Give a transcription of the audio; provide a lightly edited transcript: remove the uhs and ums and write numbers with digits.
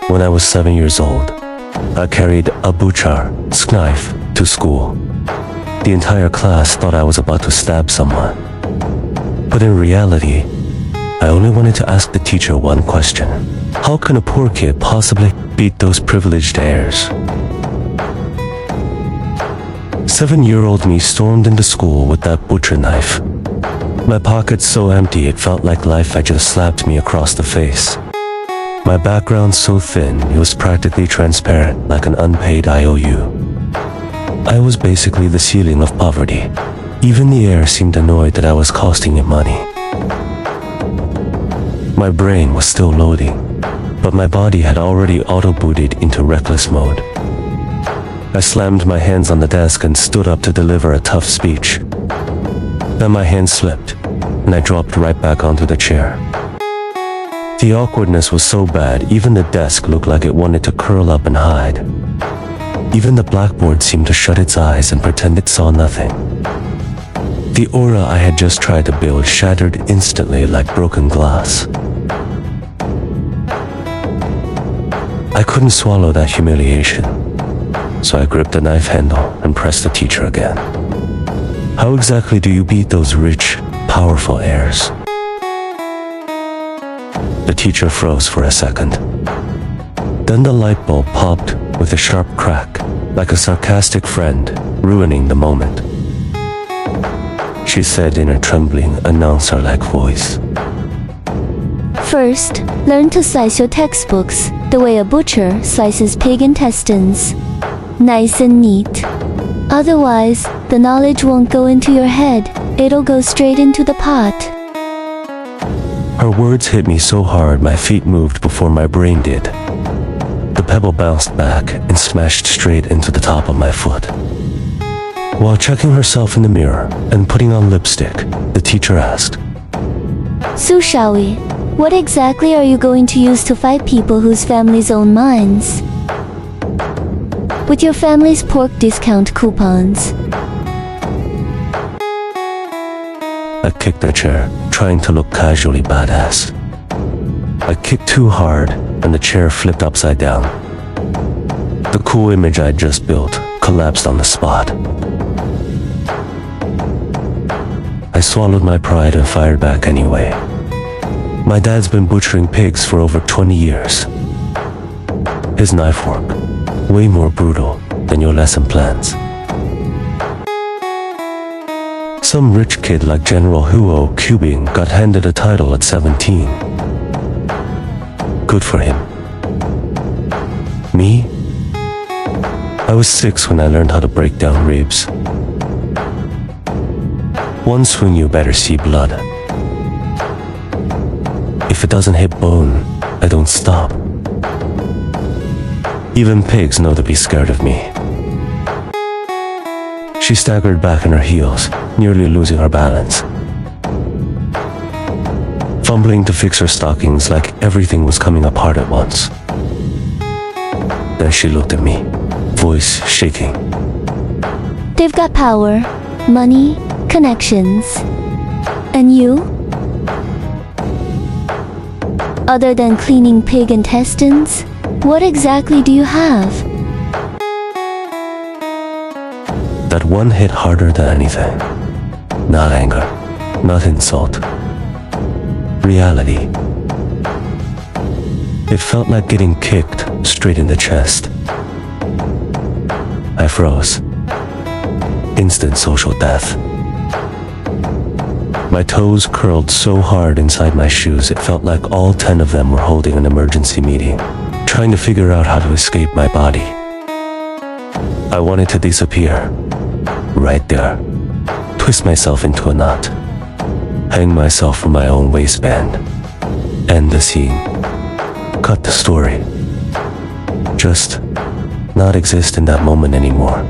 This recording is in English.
When I was 7 years old, I carried a butcher's knife to school. The entire class thought I was about to stab someone. But in reality, I only wanted to ask the teacher one question. How can a poor kid possibly beat those privileged heirs? 7-year-old me stormed into school with that butcher knife. My pockets so empty it felt like life had just slapped me across the face. My background so thin it was practically transparent like an unpaid IOU. I was basically the ceiling of poverty. Even the air seemed annoyed that I was costing him money. My brain was still loading, but my body had already auto-booted into reckless mode. I slammed my hands on the desk and stood up to deliver a tough speech. Then my hand slipped, and I dropped right back onto the chair. The awkwardness was so bad, even the desk looked like it wanted to curl up and hide. Even the blackboard seemed to shut its eyes and pretend it saw nothing. The aura I had just tried to build shattered instantly like broken glass. I couldn't swallow that humiliation, so I gripped the knife handle and pressed the teacher again. How exactly do you beat those rich, powerful heirs? The teacher froze for a second. Then the light bulb popped with a sharp crack, like a sarcastic friend ruining the moment. She said in a trembling, announcer-like voice. First, learn to slice your textbooks the way a butcher slices pig intestines. Nice and neat. Otherwise, the knowledge won't go into your head, it'll go straight into the pot. Her words hit me so hard my feet moved before my brain did. The pebble bounced back and smashed straight into the top of my foot. While checking herself in the mirror and putting on lipstick, the teacher asked, So shall we? What exactly are you going to use to fight people whose families own mines? With your family's pork discount coupons. I kicked the chair, trying to look casually badass. I kicked too hard, and the chair flipped upside down. The cool image I'd just built collapsed on the spot. I swallowed my pride and fired back anyway. My dad's been butchering pigs for over 20 years. His knife work, way more brutal than your lesson plans. Some rich kid like General Huo Cubing got handed a title at 17. Good for him. Me? I was 6 when I learned how to break down ribs. One swing you better see blood. If it doesn't hit bone, I don't stop. Even pigs know to be scared of me. She staggered back on her heels, nearly losing her balance. Fumbling to fix her stockings like everything was coming apart at once. Then she looked at me, voice shaking. They've got power, money, connections. And you? Other than cleaning pig intestines, what exactly do you have? That one hit harder than anything. Not anger, not insult. Reality. It felt like getting kicked straight in the chest. I froze. Instant social death. My toes curled so hard inside my shoes it felt like all 10 of them were holding an emergency meeting, trying to figure out how to escape my body. I wanted to disappear. Right there. Twist myself into a knot. Hang myself from my own waistband. End the scene. Cut the story. Just not exist in that moment anymore.